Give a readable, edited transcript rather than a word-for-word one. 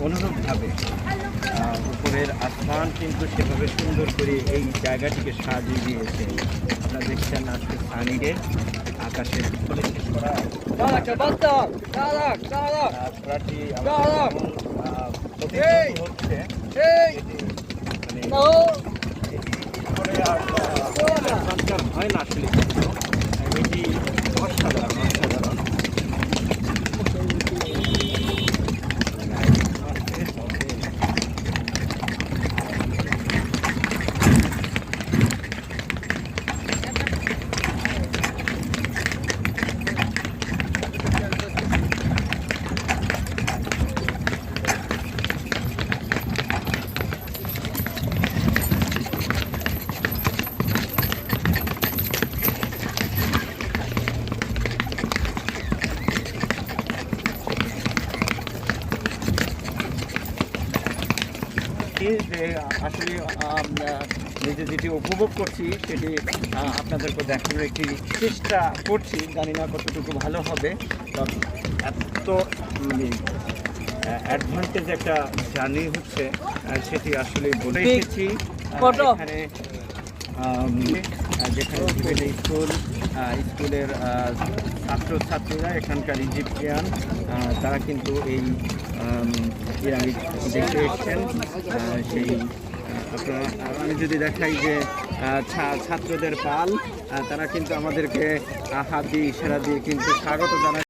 অনুরূপভাবে উপরের আসমান কিন্তু সেভাবে সুন্দর করে এই জায়গাটিকে সাজিয়ে দিয়েছে। আপনারা দেখছেন আজকে সানিডে আকাশের হচ্ছে হয় না আসলে এটি অসাধারণ অসাধারণ। যে আসলে নিজে যেটি উপভোগ করছি সেটি আপনাদেরকে দেখানোর একটি চেষ্টা করছি, জানি না কতটুকু ভালো হবে। এত অ্যাডভান্টেজ একটা জার্নি হচ্ছে সেটি আসলে বলে এসেছি। এখানে যেখানে স্কুলের ছাত্রছাত্রীরা এখানকার ইজিপ্টিয়ান তারা কিন্তু এই পিরামিড দেখতে এসছেন। সেই আপনারা আমি যদি দেখাই যে ছাত্রদের পাল, তারা কিন্তু আমাদেরকে হাত দিয়ে ইশারা দিয়ে কিন্তু স্বাগত জানায়।